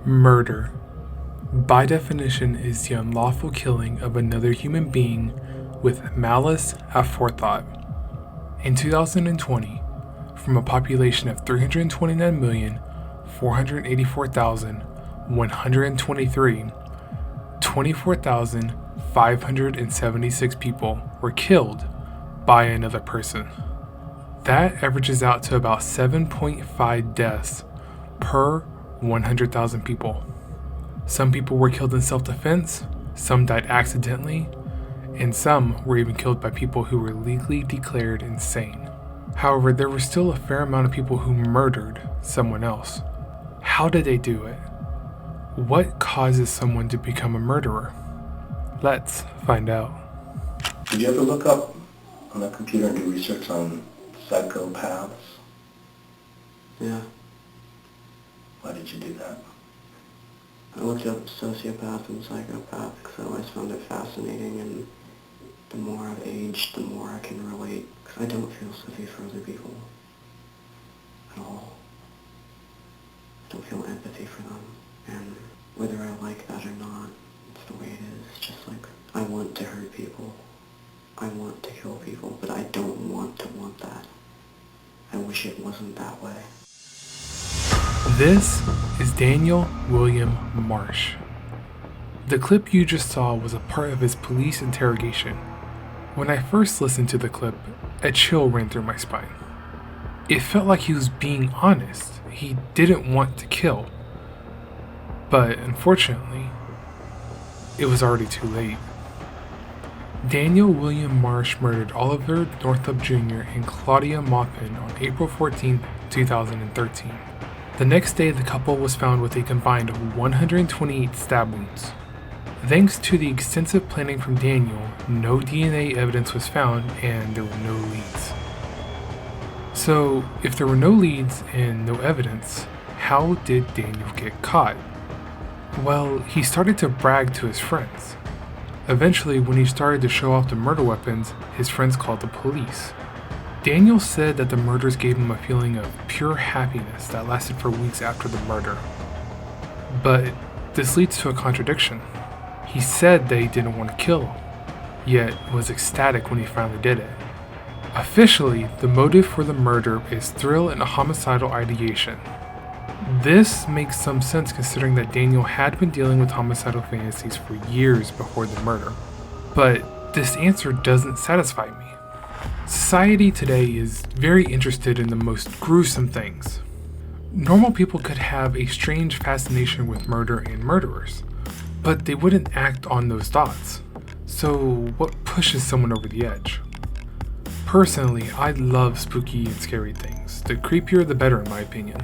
Murder, by definition, is the unlawful killing of another human being with malice aforethought. In 2020, from a population of 329,484,123, 24,576 people were killed by another person. That averages out to about 7.5 deaths per 100,000 people. Some people were killed in self-defense, some died accidentally, and some were even killed by people who were legally declared insane. However, there were still a fair amount of people who murdered someone else. How did they do it? What causes someone to become a murderer? Let's find out. Did you ever look up on a computer and do research on psychopaths? Yeah. Why did you do that? I looked up sociopath and psychopath because I always found it fascinating, and the more I've aged, the more I can relate, because I don't feel sympathy for other people at all. I don't feel empathy for them, and whether I like that or not, it's the way it is. It's just like, I want to hurt people. I want to kill people, but I don't want to want that. I wish it wasn't that way. This is Daniel William Marsh. The clip you just saw was a part of his police interrogation. When I first listened to the clip, a chill ran through my spine. It felt like he was being honest. He didn't want to kill. But unfortunately, it was already too late. Daniel William Marsh murdered Oliver Northup Jr. and Claudia Maupin on April 14, 2013. The next day, the couple was found with a combined 128 stab wounds. Thanks to the extensive planning from Daniel, no DNA evidence was found and there were no leads. So, if there were no leads and no evidence, how did Daniel get caught? Well, he started to brag to his friends. Eventually, when he started to show off the murder weapons, his friends called the police. Daniel said that the murders gave him a feeling of pure happiness that lasted for weeks after the murder. But this leads to a contradiction. He said that he didn't want to kill, yet was ecstatic when he finally did it. Officially, the motive for the murder is thrill and homicidal ideation. This makes some sense considering that Daniel had been dealing with homicidal fantasies for years before the murder. But this answer doesn't satisfy me. Society today is very interested in the most gruesome things. Normal people could have a strange fascination with murder and murderers, but they wouldn't act on those thoughts. So what pushes someone over the edge? Personally, I love spooky and scary things. The creepier the better in my opinion.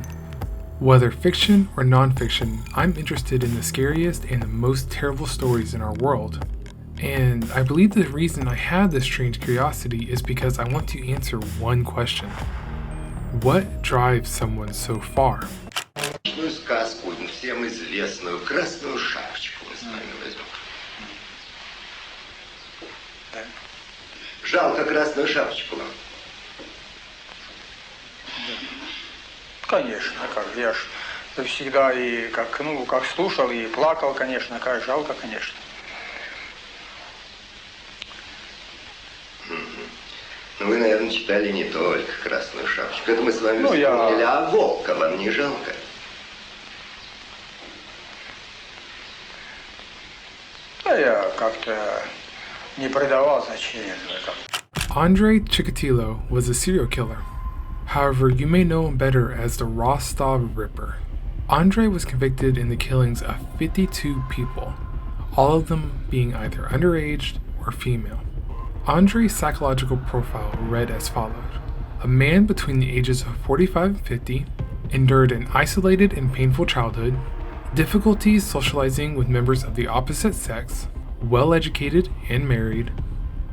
Whether fiction or non-fiction, I'm interested in the scariest and the most terrible stories in our world. And I believe the reason I have this strange curiosity is because I want to answer one question. What drives someone so far? Сказку, всем известную красную шапочку мы с вами возьмем. Жалко красную шапочку вам. Конечно, а как же, я ж всегда и как слушал и плакал, конечно, как жалко, конечно. Ну, вы, наверное, читали не только «Красную шапочку». Это мы с вами вспомнили, а волка вам не жалко? Да я как-то не придавал значения этому. Andre Chikatilo was a serial killer. However, you may know him better as the Rostov Ripper. Andre was convicted in the killings of 52 people, all of them being either underage or female. Andre's psychological profile read as followed. A man between the ages of 45 and 50, endured an isolated and painful childhood, difficulties socializing with members of the opposite sex, well-educated and married,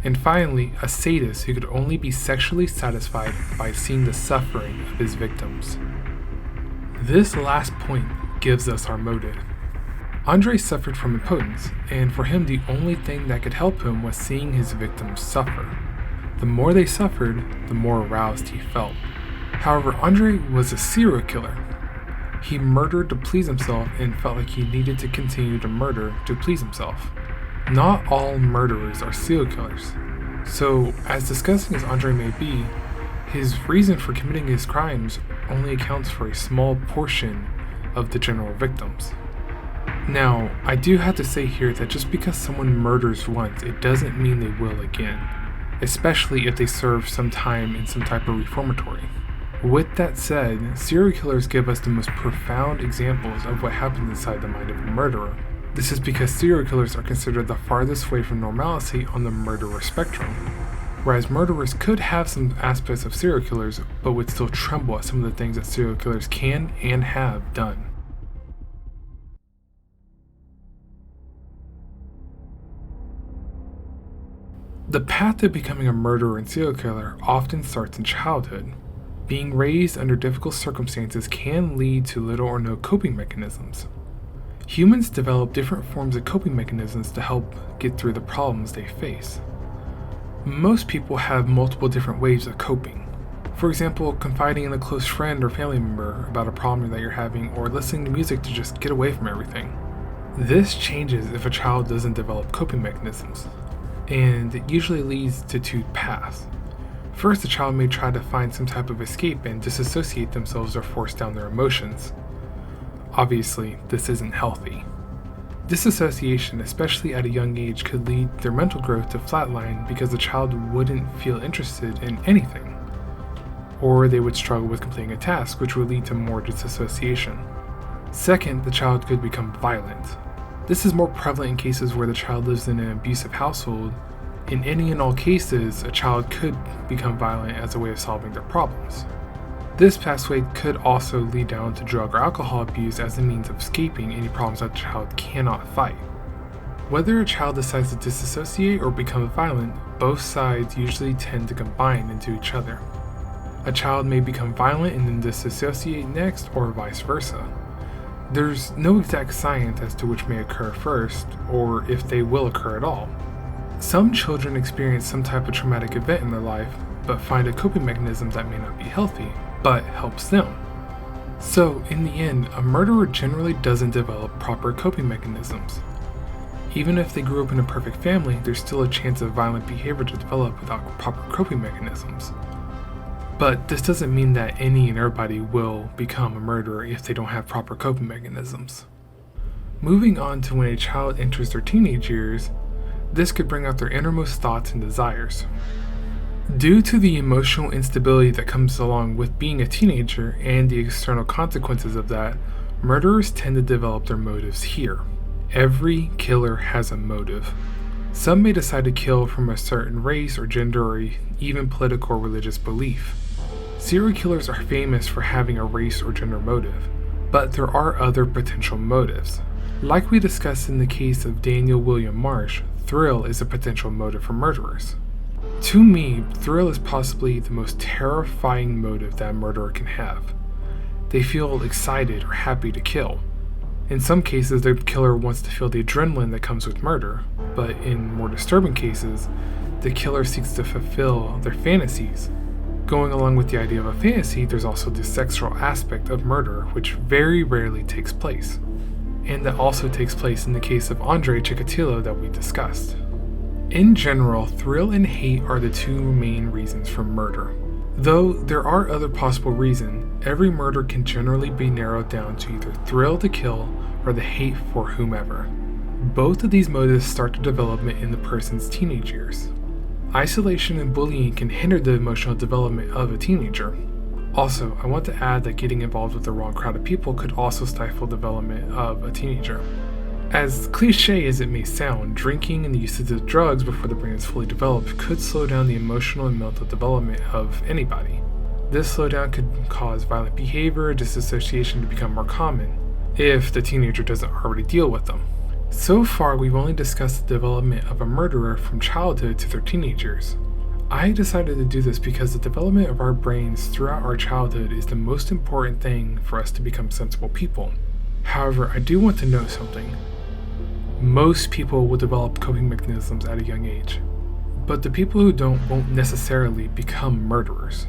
and finally, a sadist who could only be sexually satisfied by seeing the suffering of his victims. This last point gives us our motive. Andre suffered from impotence, and for him the only thing that could help him was seeing his victims suffer. The more they suffered, the more aroused he felt. However, Andre was a serial killer. He murdered to please himself and felt like he needed to continue to murder to please himself. Not all murderers are serial killers. So, as disgusting as Andre may be, his reason for committing his crimes only accounts for a small portion of the general victims. Now, I do have to say here that just because someone murders once, it doesn't mean they will again, especially if they serve some time in some type of reformatory. With that said, serial killers give us the most profound examples of what happens inside the mind of a murderer. This is because serial killers are considered the farthest away from normalcy on the murderer spectrum, whereas murderers could have some aspects of serial killers but would still tremble at some of the things that serial killers can and have done. The path to becoming a murderer and serial killer often starts in childhood. Being raised under difficult circumstances can lead to little or no coping mechanisms. Humans develop different forms of coping mechanisms to help get through the problems they face. Most people have multiple different ways of coping. For example, confiding in a close friend or family member about a problem that you're having, or listening to music to just get away from everything. This changes if a child doesn't develop coping mechanisms, and it usually leads to two paths. First, the child may try to find some type of escape and disassociate themselves or force down their emotions. Obviously, this isn't healthy. Disassociation, especially at a young age, could lead their mental growth to flatline because the child wouldn't feel interested in anything. Or they would struggle with completing a task, which would lead to more disassociation. Second, the child could become violent. This is more prevalent in cases where the child lives in an abusive household. In any and all cases, a child could become violent as a way of solving their problems. This pathway could also lead down to drug or alcohol abuse as a means of escaping any problems that the child cannot fight. Whether a child decides to disassociate or become violent, both sides usually tend to combine into each other. A child may become violent and then disassociate next, or vice versa. There's no exact science as to which may occur first, or if they will occur at all. Some children experience some type of traumatic event in their life, but find a coping mechanism that may not be healthy, but helps them. So, in the end, a murderer generally doesn't develop proper coping mechanisms. Even if they grew up in a perfect family, there's still a chance of violent behavior to develop without proper coping mechanisms. But this doesn't mean that any and everybody will become a murderer if they don't have proper coping mechanisms. Moving on to when a child enters their teenage years, this could bring out their innermost thoughts and desires. Due to the emotional instability that comes along with being a teenager and the external consequences of that, murderers tend to develop their motives here. Every killer has a motive. Some may decide to kill from a certain race or gender or even political or religious belief. Serial killers are famous for having a race or gender motive, but there are other potential motives. Like we discussed in the case of Daniel William Marsh, thrill is a potential motive for murderers. To me, thrill is possibly the most terrifying motive that a murderer can have. They feel excited or happy to kill. In some cases, the killer wants to feel the adrenaline that comes with murder, but in more disturbing cases, the killer seeks to fulfill their fantasies. Going along with the idea of a fantasy, there's also the sexual aspect of murder, which very rarely takes place. And that also takes place in the case of Andre Chikatilo that we discussed. In general, thrill and hate are the two main reasons for murder. Though there are other possible reasons, every murder can generally be narrowed down to either thrill to kill or the hate for whomever. Both of these motives start the development in the person's teenage years. Isolation and bullying can hinder the emotional development of a teenager. Also, I want to add that getting involved with the wrong crowd of people could also stifle development of a teenager. As cliche as it may sound, drinking and the usage of drugs before the brain is fully developed could slow down the emotional and mental development of anybody. This slowdown could cause violent behavior or disassociation to become more common, if the teenager doesn't already deal with them. So far, we've only discussed the development of a murderer from childhood to their teenage years. I decided to do this because the development of our brains throughout our childhood is the most important thing for us to become sensible people. However, I do want to note something. Most people will develop coping mechanisms at a young age, but the people who don't won't necessarily become murderers.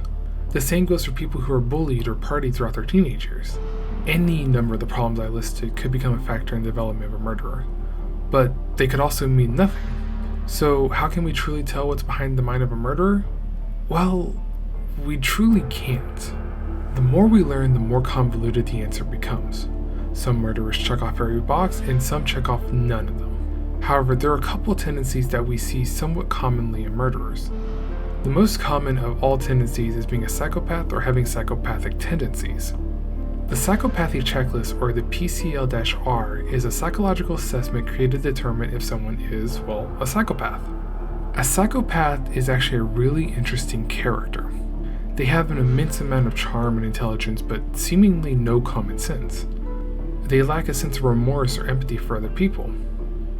The same goes for people who are bullied or party throughout their teenage years. Any number of the problems I listed could become a factor in the development of a murderer, but they could also mean nothing. So how can we truly tell what's behind the mind of a murderer? Well, we truly can't. The more we learn, the more convoluted the answer becomes. Some murderers check off every box, and some check off none of them. However, there are a couple tendencies that we see somewhat commonly in murderers. The most common of all tendencies is being a psychopath or having psychopathic tendencies. The psychopathy checklist, or the PCL-R, is a psychological assessment created to determine if someone is, well, a psychopath. A psychopath is actually a really interesting character. They have an immense amount of charm and intelligence, but seemingly no common sense. They lack a sense of remorse or empathy for other people.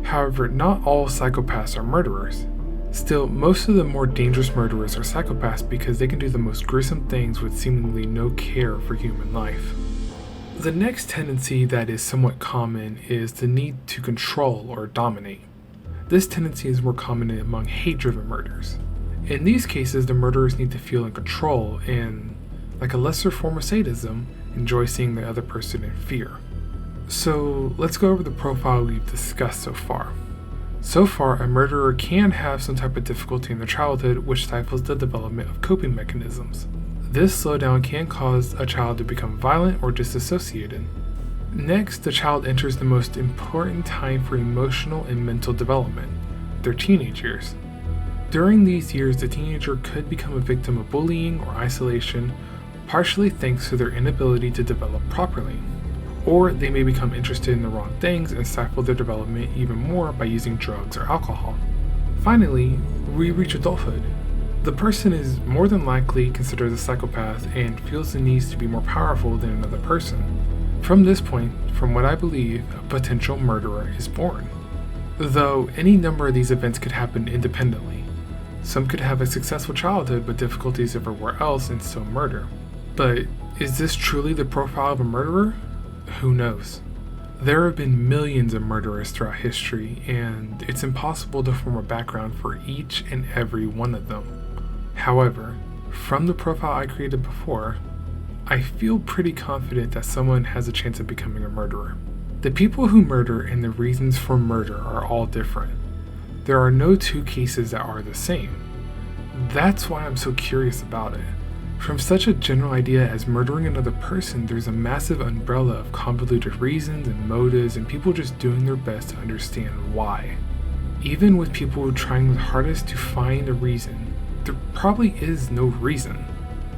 However, not all psychopaths are murderers. Still, most of the more dangerous murderers are psychopaths because they can do the most gruesome things with seemingly no care for human life. The next tendency that is somewhat common is the need to control or dominate. This tendency is more common among hate-driven murders. In these cases, the murderers need to feel in control and, like a lesser form of sadism, enjoy seeing the other person in fear. So let's go over the profile we've discussed so far. So far, a murderer can have some type of difficulty in their childhood which stifles the development of coping mechanisms. This slowdown can cause a child to become violent or disassociated. Next, the child enters the most important time for emotional and mental development, their teenage years. During these years, the teenager could become a victim of bullying or isolation, partially thanks to their inability to develop properly. Or they may become interested in the wrong things and stifle their development even more by using drugs or alcohol. Finally, we reach adulthood. The person is more than likely considered a psychopath and feels the need to be more powerful than another person. From this point, from what I believe, a potential murderer is born. Though any number of these events could happen independently. Some could have a successful childhood but difficulties everywhere else and still murder. But is this truly the profile of a murderer? Who knows? There have been millions of murderers throughout history, and it's impossible to form a background for each and every one of them. However, from the profile I created before, I feel pretty confident that someone has a chance of becoming a murderer. The people who murder and the reasons for murder are all different. There are no two cases that are the same. That's why I'm so curious about it. From such a general idea as murdering another person, there's a massive umbrella of convoluted reasons and motives and people just doing their best to understand why. Even with people trying their hardest to find a reason, there probably is no reason.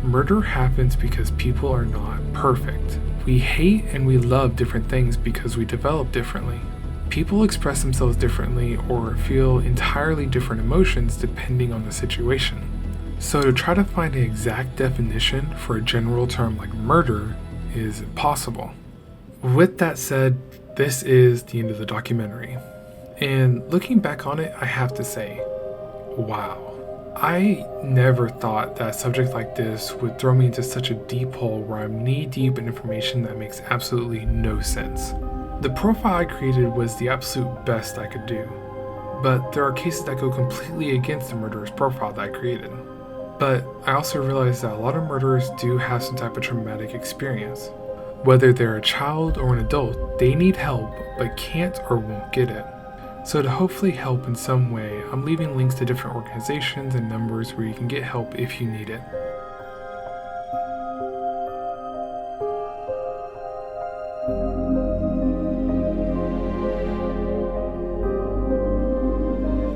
Murder happens because people are not perfect. We hate and we love different things because we develop differently. People express themselves differently or feel entirely different emotions depending on the situation. So to try to find an exact definition for a general term like murder is impossible. With that said, this is the end of the documentary. And looking back on it, I have to say, wow. I never thought that a subject like this would throw me into such a deep hole where I'm knee-deep in information that makes absolutely no sense. The profile I created was the absolute best I could do, but there are cases that go completely against the murderer's profile that I created. But I also realized that a lot of murderers do have some type of traumatic experience. Whether they're a child or an adult, they need help but can't or won't get it. So to hopefully help in some way, I'm leaving links to different organizations and numbers where you can get help if you need it.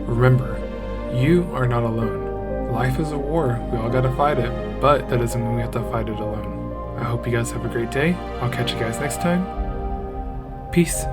Remember, you are not alone. Life is a war, we all gotta fight it, but that doesn't mean we have to fight it alone. I hope you guys have a great day. I'll catch you guys next time. Peace.